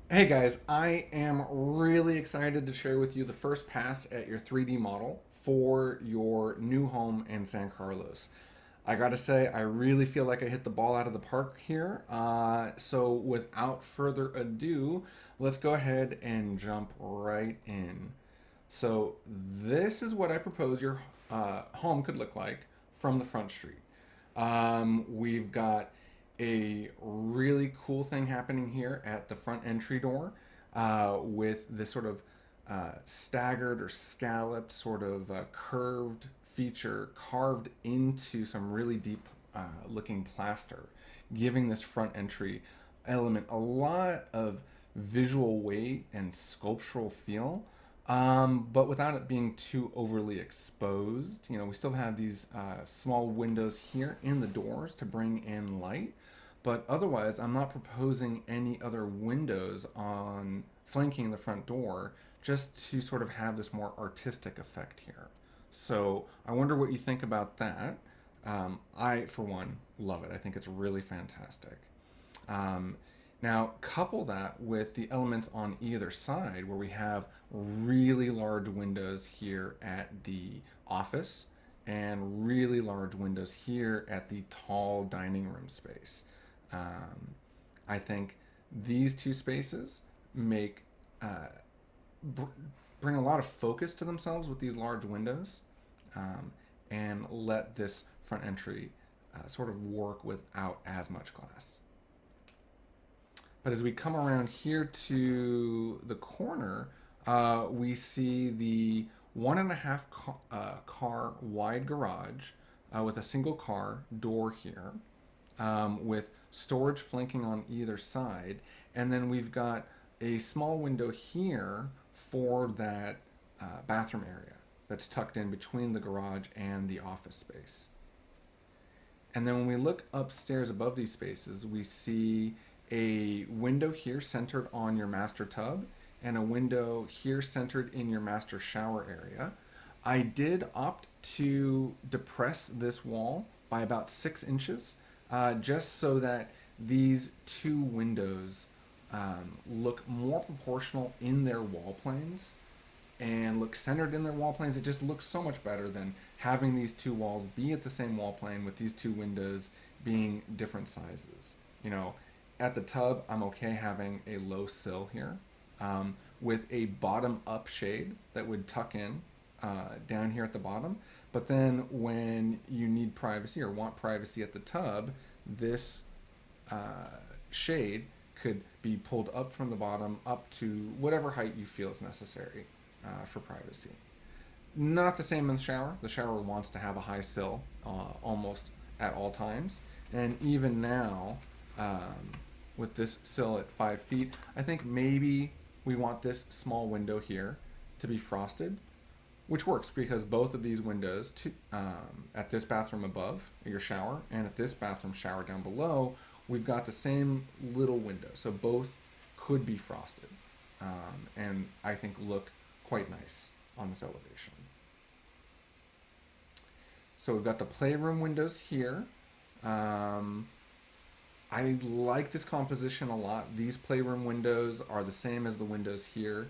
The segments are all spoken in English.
Hey guys, I am really excited to share with you the first pass at your 3D model for your new home in San Carlos. I gotta say, I really feel like I hit the ball out of the park here. So without further ado, let's go ahead and jump right in. So this is what I propose your home could look like from the front street. We've got a really cool thing happening here at the front entry door with this sort of staggered or scalloped sort of curved feature carved into some really deep looking plaster, giving this front entry element a lot of visual weight and sculptural feel, but without it being too overly exposed. We still have these small windows here in the doors to bring in light, but otherwise, I'm not proposing any other windows on flanking the front door just to sort of have this more artistic effect here. So I wonder what you think about that. I, for one, love it. I think it's really fantastic. Um, Now, couple that with the elements on either side, where we have really large windows here at the office and really large windows here at the tall dining room space. Um, I think these two spaces make uh, br- bring a lot of focus to themselves with these large windows, um, and let this front entry sort of work without as much glass. But as we come around here to the corner, we see the 1.5 car wide garage with a single car door here, with storage flanking on either side. And then we've got a small window here for that bathroom area that's tucked in between the garage and the office space. And then when we look upstairs above these spaces, we see a window here centered on your master tub and a window here centered in your master shower area. I did opt to depress this wall by about 6 inches, just so that these two windows look more proportional in their wall planes and look centered in their wall planes. It just looks so much better than having these two walls be at the same wall plane with these two windows being different sizes. You know, at the tub, I'm okay having a low sill here, with a bottom up shade that would tuck in down here at the bottom. But then when you need privacy or want privacy at the tub, this shade could be pulled up from the bottom up to whatever height you feel is necessary for privacy. Not the same in the shower. The shower wants to have a high sill almost at all times. And even now, um, with this sill at 5 feet, I think maybe we want this small window here to be frosted, which works because both of these windows, at this bathroom above your shower and at this bathroom shower down below, we've got the same little window. So both could be frosted, and I think look quite nice on this elevation. So we've got the playroom windows here. Um, I like this composition a lot. These playroom windows are the same as the windows here.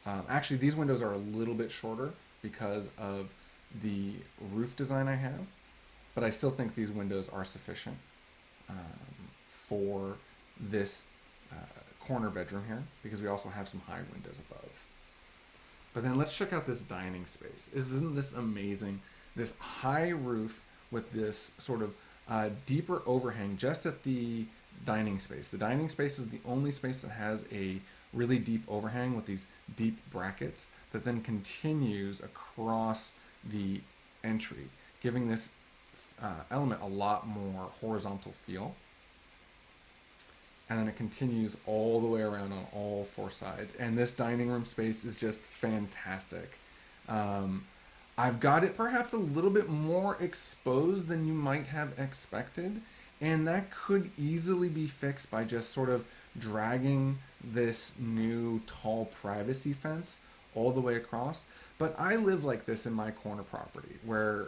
Actually, these windows are a little bit shorter because of the roof design I have, but I still think these windows are sufficient for this uh, corner bedroom here because we also have some high windows above. But then let's check out this dining space. Isn't this amazing? This high roof with this sort of deeper overhang just at the dining space. The dining space is the only space that has a really deep overhang with these deep brackets that then continues across the entry, giving this element a lot more horizontal feel. And then it continues all the way around on all four sides. And this dining room space is just fantastic. Um, I've got it perhaps a little bit more exposed than you might have expected, and that could easily be fixed by just sort of dragging this new tall privacy fence all the way across. But I live like this in my corner property, where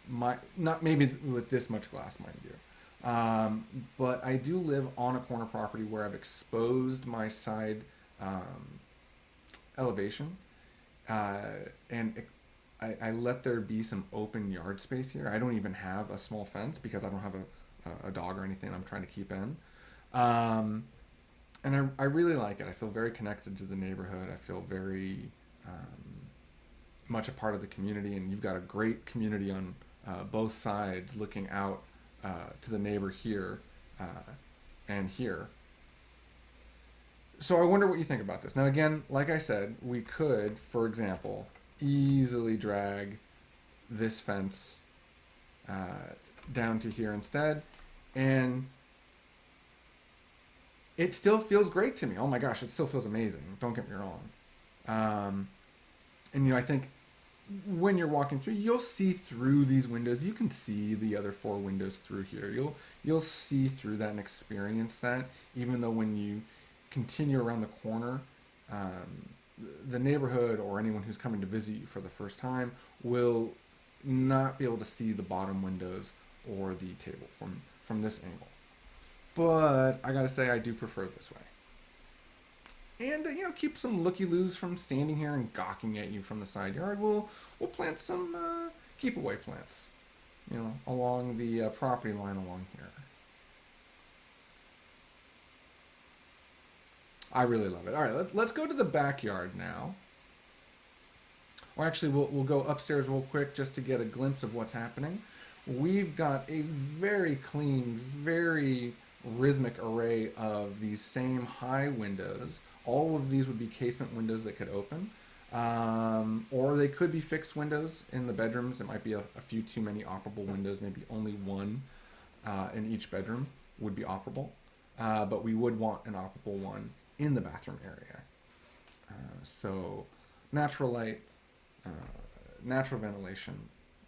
my not maybe with this much glass, mind you, But I do live on a corner property where I've exposed my side um, elevation, uh, and I let there be some open yard space here. I don't even have a small fence because I don't have a dog or anything I'm trying to keep in. Um, and I really like it. I feel very connected to the neighborhood. I feel very much a part of the community, and you've got a great community on both sides looking out to the neighbor here uh, and here. So I wonder what you think about this. Now, again, like I said, we could, for example, easily drag this fence uh, down to here instead, and it still feels great to me. Oh my gosh, it still feels amazing. Don't get me wrong. Um, and I think when you're walking through, you'll see through these windows. You can see the other four windows through here. You'll see through that and experience that. Even though when you continue around the corner, um, the neighborhood or anyone who's coming to visit you for the first time will not be able to see the bottom windows or the table from this angle. But I gotta say, I do prefer this way. And keep some looky loos from standing here and gawking at you from the side yard. We'll plant some keep away plants, along the property line along here. I really love it. All right, let's go to the backyard now. Or actually, we'll go upstairs real quick just to get a glimpse of what's happening. We've got a very clean, very rhythmic array of these same high windows. All of these would be casement windows that could open. Or they could be fixed windows in the bedrooms. It might be a few too many operable windows, maybe only one in each bedroom would be operable. But we would want an operable one in the bathroom area. So natural light, uh, natural ventilation,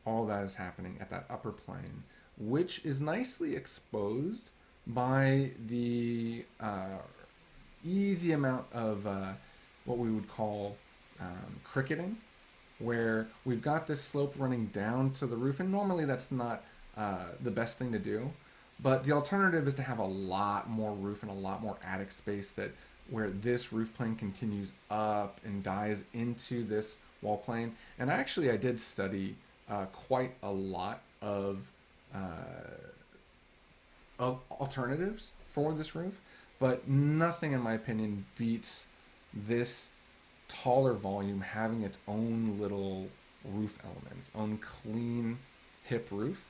all that is happening at that upper plane, which is nicely exposed by the easy amount of what we would call cricketing, where we've got this slope running down to the roof, and normally that's not the best thing to do. But the alternative is to have a lot more roof and a lot more attic space where this roof plane continues up and dies into this wall plane. And actually, I did study quite a lot uh, of alternatives for this roof, but nothing, in my opinion, beats this taller volume having its own little roof element, its own clean hip roof.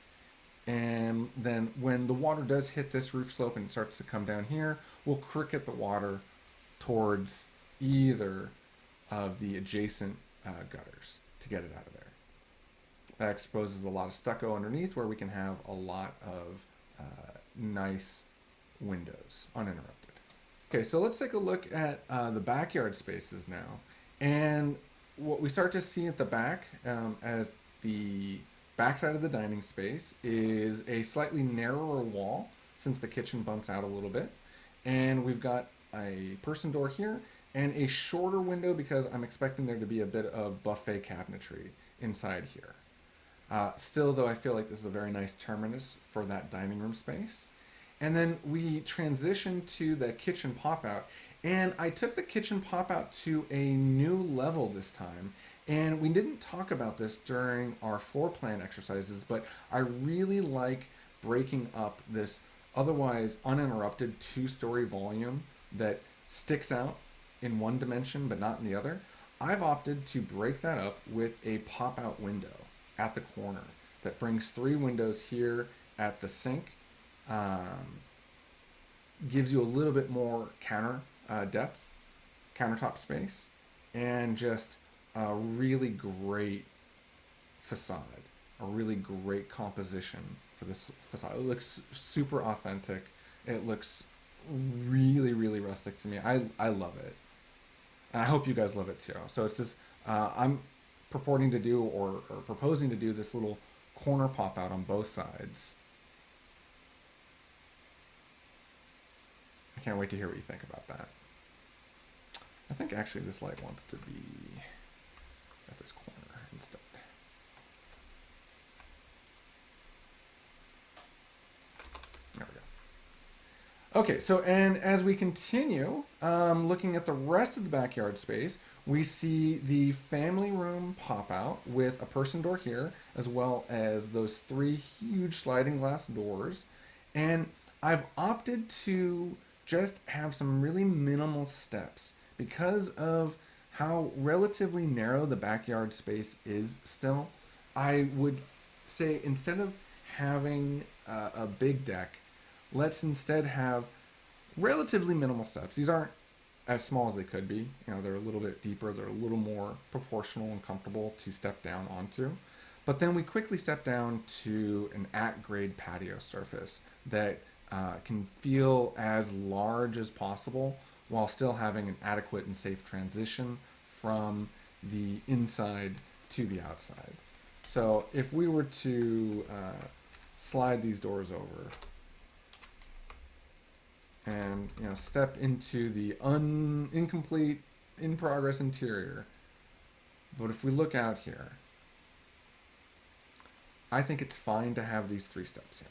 And then when the water does hit this roof slope and it starts to come down here, we'll cricket the water towards either of the adjacent gutters to get it out of there. That exposes a lot of stucco underneath where we can have a lot of nice windows uninterrupted. Okay, so let's take a look at the backyard spaces now. And what we start to see at the back as the backside of the dining space is a slightly narrower wall since the kitchen bumps out a little bit. And we've got a person door here and a shorter window because I'm expecting there to be a bit of buffet cabinetry inside here. Still, though, I feel like this is a very nice terminus for that dining room space. And then we transition to the kitchen pop-out. And I took the kitchen pop-out to a new level this time. And we didn't talk about this during our floor plan exercises, but I really like breaking up this otherwise uninterrupted two-story volume that sticks out in one dimension but not in the other. I've opted to break that up with a pop-out window at the corner that brings three windows here at the sink, gives you a little bit more depth, countertop space, and just a really great facade, a really great composition for this facade. It looks super authentic. It looks really, really rustic to me. I love it. And I hope you guys love it too. So it's this, I'm purporting to do or proposing to do this little corner pop out on both sides. I can't wait to hear what you think about that. I think actually this light wants to be at this corner instead. Okay, so and as we continue looking at the rest of the backyard space, we see the family room pop out with a person door here, as well as those three huge sliding glass doors. And I've opted to just have some really minimal steps because of how relatively narrow the backyard space is still. I would say instead of having a big deck, let's instead have relatively minimal steps. These aren't as small as they could be. You know, they're a little bit deeper. They're a little more proportional and comfortable to step down onto. But then we quickly step down to an at-grade patio surface that can feel as large as possible while still having an adequate and safe transition from the inside to the outside. So if we were to slide these doors over and step into the incomplete, in progress interior, but if we look out here, I think it's fine to have these three steps here.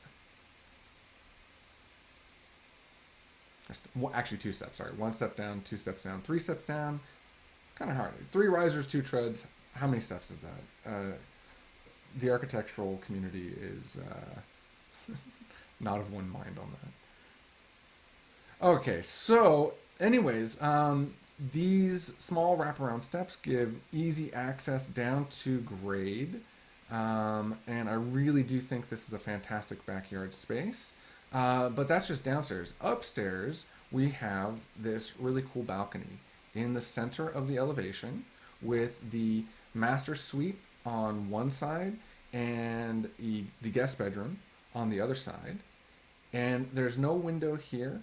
Well, actually, two steps. Sorry, one step down, two steps down, three steps down. Kind of hard. Three risers, two treads. How many steps is that? The architectural community is not of one mind on that. Okay, so anyways, these small wraparound steps give easy access down to grade, and I really do think this is a fantastic backyard space. But that's just downstairs. Upstairs, we have this really cool balcony in the center of the elevation with the master suite on one side and the guest bedroom on the other side. And there's no window here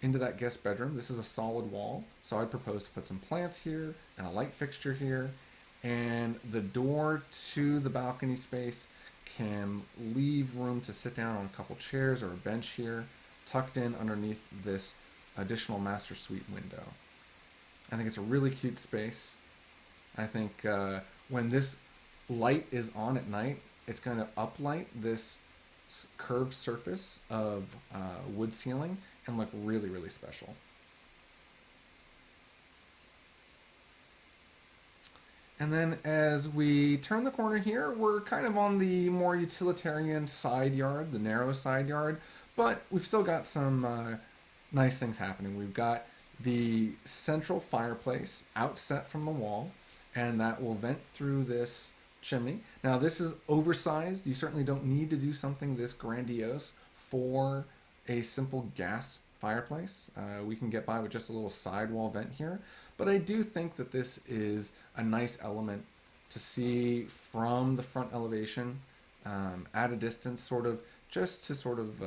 into that guest bedroom. This is a solid wall, so I'd propose to put some plants here and a light fixture here. And the door to the balcony space can leave room to sit down on a couple chairs or a bench here, tucked in underneath this additional master suite window. I think it's a really cute space. I think when this light is on at night, it's going to uplight this curved surface of wood ceiling and look really, really special. And then as we turn the corner here, we're kind of on the more utilitarian side yard, the narrow side yard, but we've still got some nice things happening. We've got the central fireplace outset from the wall, and that will vent through this chimney. Now this is oversized. You certainly don't need to do something this grandiose for a simple gas fireplace. We can get by with just a little sidewall vent here, but I do think that this is a nice element to see from the front elevation at a distance, sort of just to sort of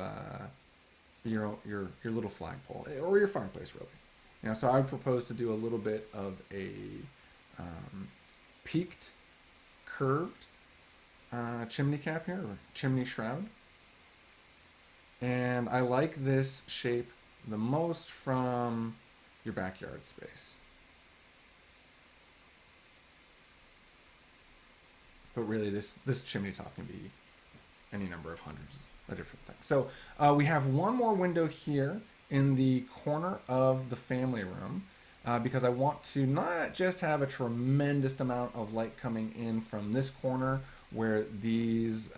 your little flagpole or your fireplace, really. So I would propose to do a little bit of a peaked, curved chimney cap here, or chimney shroud. And I like this shape the most from your backyard space. But really, this chimney top can be any number of hundreds of different things. So we have one more window here in the corner of the family room because I want to not just have a tremendous amount of light coming in from this corner where these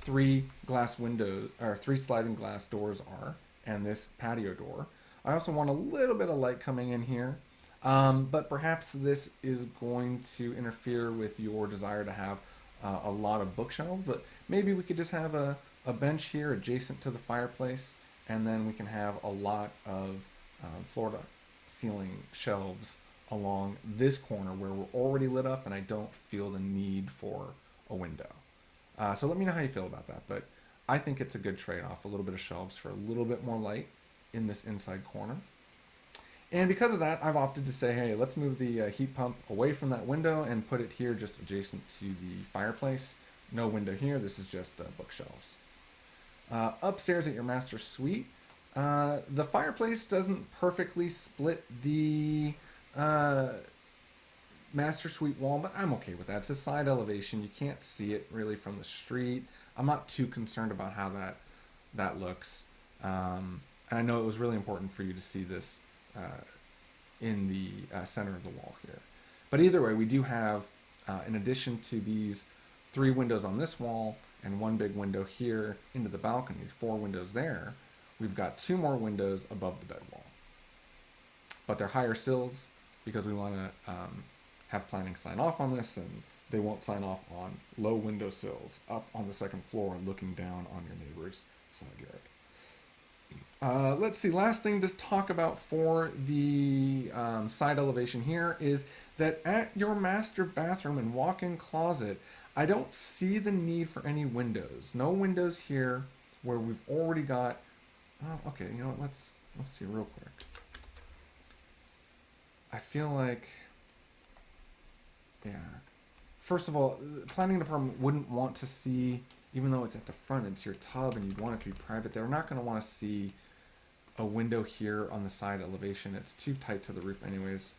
three glass windows or three sliding glass doors are, and this patio door. I also want a little bit of light coming in here, but perhaps this is going to interfere with your desire to have a lot of bookshelves. But maybe we could just have a bench here adjacent to the fireplace, and then we can have a lot of floor to ceiling shelves along this corner where we're already lit up and I don't feel the need for a window. So let me know how you feel about that. But I think it's a good trade-off, a little bit of shelves for a little bit more light in this inside corner. And because of that, I've opted to say, hey, let's move the heat pump away from that window and put it here just adjacent to the fireplace. No window here, this is just bookshelves. Upstairs at your master suite, the fireplace doesn't perfectly split the master suite wall, but I'm okay with that. It's a side elevation. You can't see it really from the street. I'm not too concerned about how that looks. And I know it was really important for you to see this in the center of the wall here. But either way, we do have, in addition to these 3 windows on this wall and 1 big window here into the balconies, 4 windows there, we've got 2 more windows above the bed wall. But they're higher sills because we want to have planning sign off on this, and they won't sign off on low window sills up on the 2nd floor and looking down on your neighbor's side yard. Let's see, last thing to talk about for the side elevation here is that at your master bathroom and walk-in closet, I don't see the need for any windows. No windows here where we've already got, oh, okay, you know what, let's see real quick. I feel like, yeah. First of all, the planning department wouldn't want to see, even though it's at the front, it's your tub and you'd want it to be private, they're not going to want to see a window here on the side elevation. It's too tight to the roof anyways.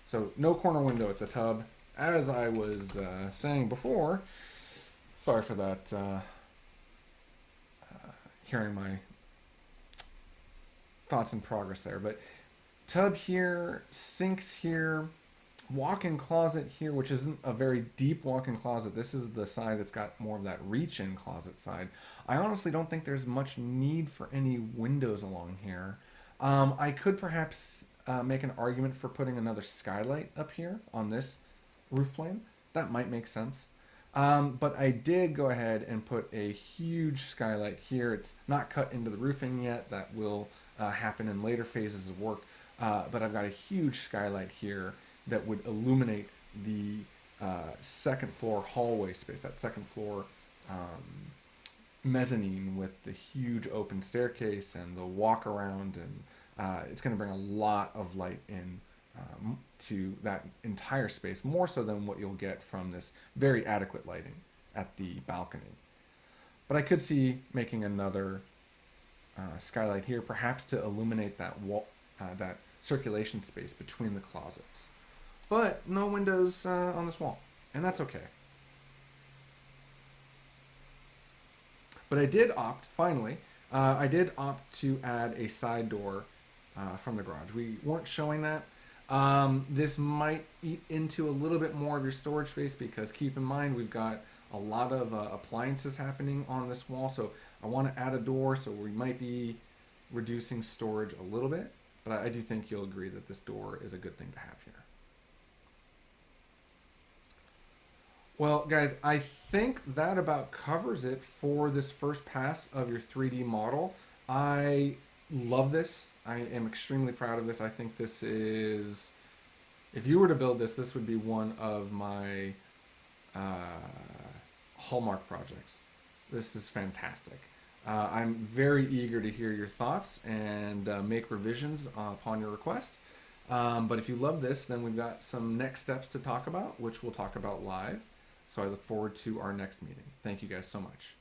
So no corner window at the tub. As I was saying before, sorry for that, hearing my thoughts in progress there, but tub here, sinks here, walk-in closet here, which isn't a very deep walk-in closet. This is the side that's got more of that reach-in closet side. I honestly don't think there's much need for any windows along here. I could perhaps make an argument for putting another skylight up here on this roof plane. That might make sense. But I did go ahead and put a huge skylight here. It's not cut into the roofing yet. That will happen in later phases of work. But I've got a huge skylight here that would illuminate the 2nd floor hallway space, that 2nd floor mezzanine with the huge open staircase and the walk around, and it's going to bring a lot of light in to that entire space, more so than what you'll get from this very adequate lighting at the balcony. But I could see making another skylight here, perhaps to illuminate that wall, that circulation space between the closets. But no windows on this wall, and that's okay. But I did opt, finally, I did opt to add a side door from the garage. We weren't showing that. This might eat into a little bit more of your storage space because keep in mind we've got a lot of appliances happening on this wall, so I want to add a door, so we might be reducing storage a little bit, but I do think you'll agree that this door is a good thing to have here. Well, guys, I think that about covers it for this first pass of your 3D model. I love this. I am extremely proud of this. I think this is, if you were to build this, this would be one of my hallmark projects. This is fantastic. I'm very eager to hear your thoughts and make revisions upon your request. But if you love this, then we've got some next steps to talk about, which we'll talk about live. So I look forward to our next meeting. Thank you guys so much.